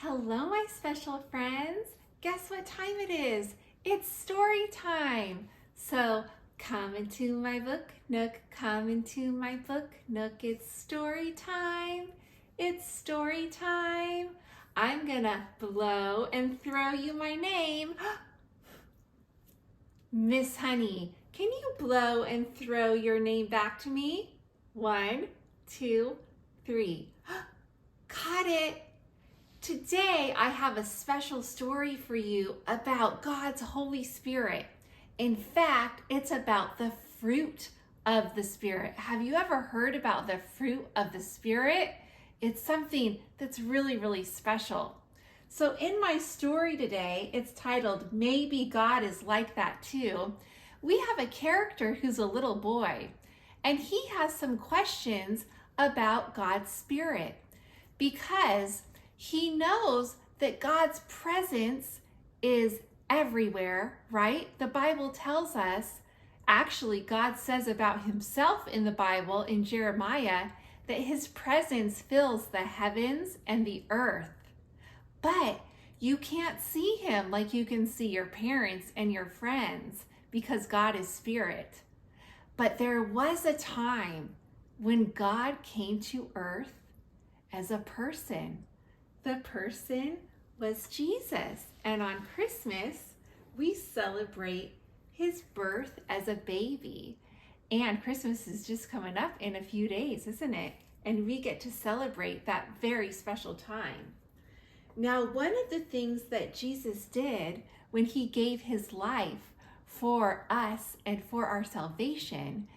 Hello, my special friends. Guess what time it is? It's story time. So come into my book nook, come into my book nook. It's story time. It's story time. I'm gonna blow and throw you my name. Miss Honey, can you blow and throw your name back to me? 1, 2, 3. Caught it. Today, I have a special story for you about God's Holy Spirit. In fact, it's about the fruit of the Spirit. Have you ever heard about the fruit of the Spirit? It's something that's really, really special. So in my story today, it's titled, Maybe God is Like That Too. We have a character who's a little boy, and he has some questions about God's Spirit because he knows that God's presence is everywhere, right? The Bible tells us, actually, God says about himself in the Bible in Jeremiah that his presence fills the heavens and the earth. But you can't see him like you can see your parents and your friends because God is spirit. But there was a time when God came to earth as a person. The person was Jesus. And on Christmas, we celebrate his birth as a baby. And Christmas is just coming up in a few days, isn't it? And we get to celebrate that very special time. Now, one of the things that Jesus did when he gave his life for us and for our salvation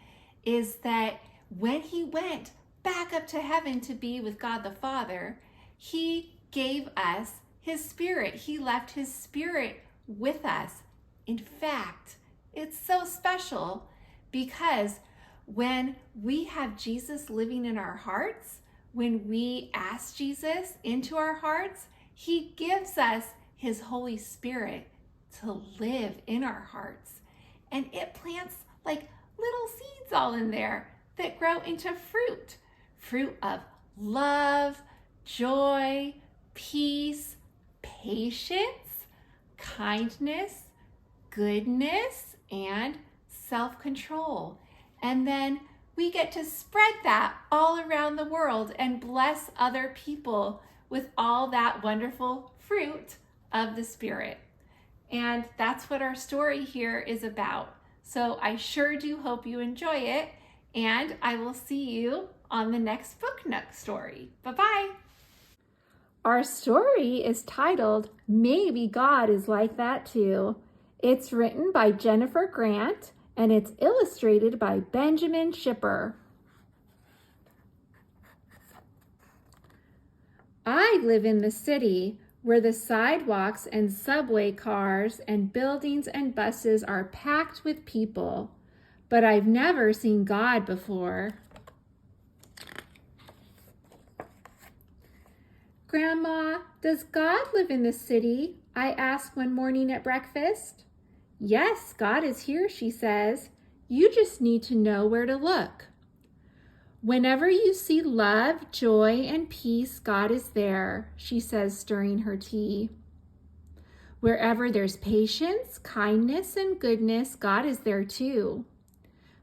is that when he went back up to heaven to be with God the Father, he gave us his Spirit. He left his Spirit with us. In fact, it's so special because when we have Jesus living in our hearts, when we ask Jesus into our hearts, he gives us his Holy Spirit to live in our hearts. And it plants like little seeds all in there that grow into fruit of love, joy, peace, patience, kindness, goodness, and self-control. And then we get to spread that all around the world and bless other people with all that wonderful fruit of the Spirit. And that's what our story here is about. So I sure do hope you enjoy it, and I will see you on the next Book Nook story. Bye-bye. Our story is titled, Maybe God is Like That Too. It's written by Jennifer Grant, and it's illustrated by Benjamin Shipper. I live in the city where the sidewalks and subway cars and buildings and buses are packed with people, but I've never seen God before. Grandma, does God live in the city? I asked one morning at breakfast. Yes, God is here, she says. You just need to know where to look. Whenever you see love, joy, and peace, God is there, she says, stirring her tea. Wherever there's patience, kindness, and goodness, God is there too.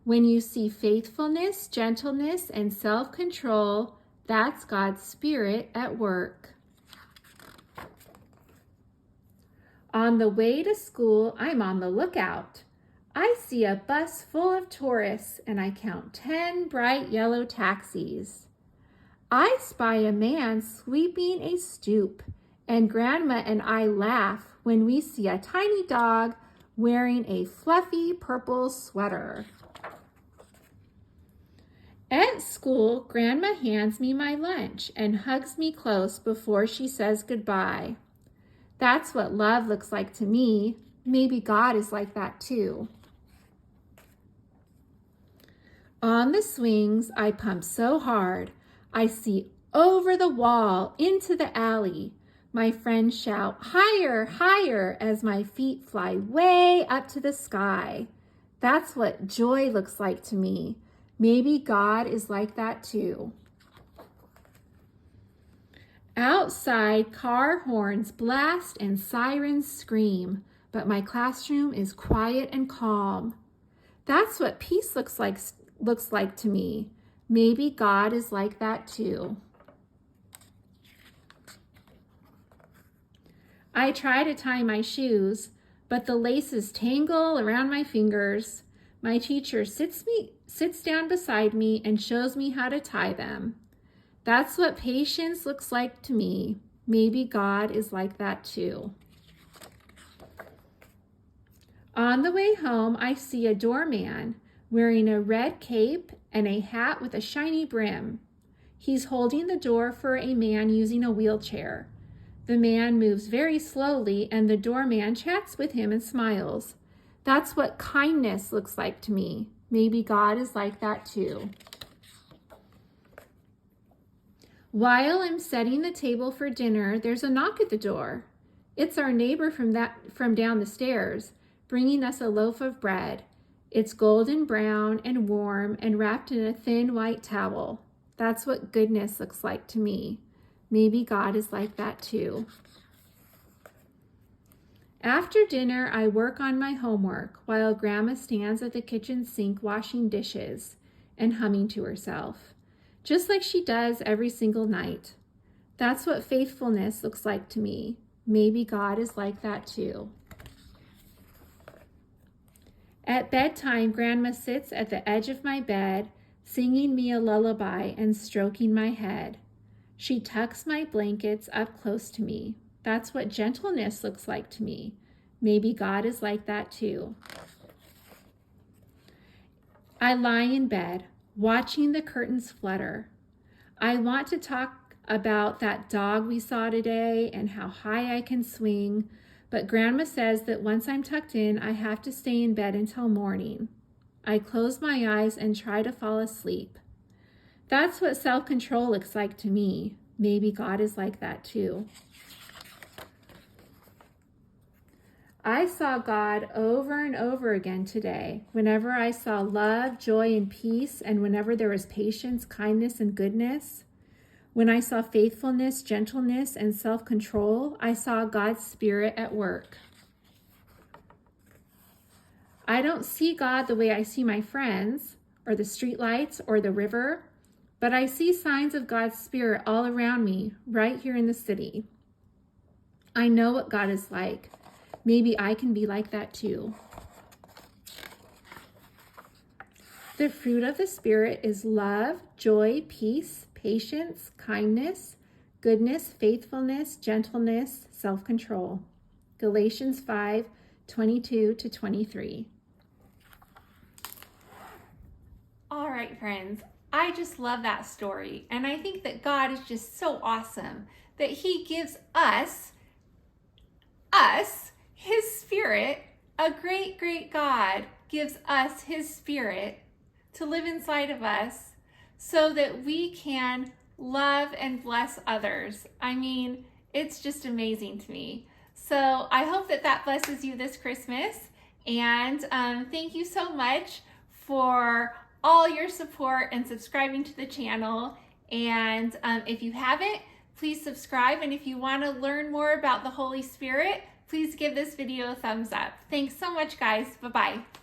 When you see faithfulness, gentleness, and self-control, that's God's Spirit at work. On the way to school, I'm on the lookout. I see a bus full of tourists, and I count 10 bright yellow taxis. I spy a man sweeping a stoop, and Grandma and I laugh when we see a tiny dog wearing a fluffy purple sweater. At school, Grandma hands me my lunch and hugs me close before she says goodbye. That's what love looks like to me. Maybe God is like that too. On the swings, I pump so hard, I see over the wall into the alley. My friends shout, higher, higher, as my feet fly way up to the sky. That's what joy looks like to me. Maybe God is like that too. Outside, car horns blast and sirens scream, but my classroom is quiet and calm. That's what peace looks like to me. Maybe God is like that too. I try to tie my shoes, but the laces tangle around my fingers. My teacher sits down beside me and shows me how to tie them. That's what patience looks like to me. Maybe God is like that too. On the way home, I see a doorman wearing a red cape and a hat with a shiny brim. He's holding the door for a man using a wheelchair. The man moves very slowly, and the doorman chats with him and smiles. That's what kindness looks like to me. Maybe God is like that too. While I'm setting the table for dinner, there's a knock at the door. It's our neighbor from down the stairs, bringing us a loaf of bread. It's golden brown and warm and wrapped in a thin white towel. That's what goodness looks like to me. Maybe God is like that too. After dinner, I work on my homework while Grandma stands at the kitchen sink washing dishes and humming to herself, just like she does every single night. That's what faithfulness looks like to me. Maybe God is like that too. At bedtime, Grandma sits at the edge of my bed, singing me a lullaby and stroking my head. She tucks my blankets up close to me. That's what gentleness looks like to me. Maybe God is like that too. I lie in bed, watching the curtains flutter. I want to talk about that dog we saw today and how high I can swing, but Grandma says that once I'm tucked in, I have to stay in bed until morning. I close my eyes and try to fall asleep. That's what self-control looks like to me. Maybe God is like that too. I saw God over and over again today. Whenever I saw love, joy, and peace, and whenever there was patience, kindness, and goodness, when I saw faithfulness, gentleness, and self-control, I saw God's Spirit at work. I don't see God the way I see my friends, or the streetlights, or the river, but I see signs of God's Spirit all around me, right here in the city. I know what God is like. Maybe I can be like that too. The fruit of the Spirit is love, joy, peace, patience, kindness, goodness, faithfulness, gentleness, self-control. Galatians 5:22-23. All right, friends. I just love that story. And I think that God is just so awesome that he gives us, his Spirit. A great, great God gives us his Spirit to live inside of us so that we can love and bless others. I mean, it's just amazing to me. So I hope that that blesses you this Christmas. And thank you so much for all your support and subscribing to the channel. And if you haven't, please subscribe. And if you want to learn more about the Holy Spirit, please give this video a thumbs up. Thanks so much, guys. Bye-bye.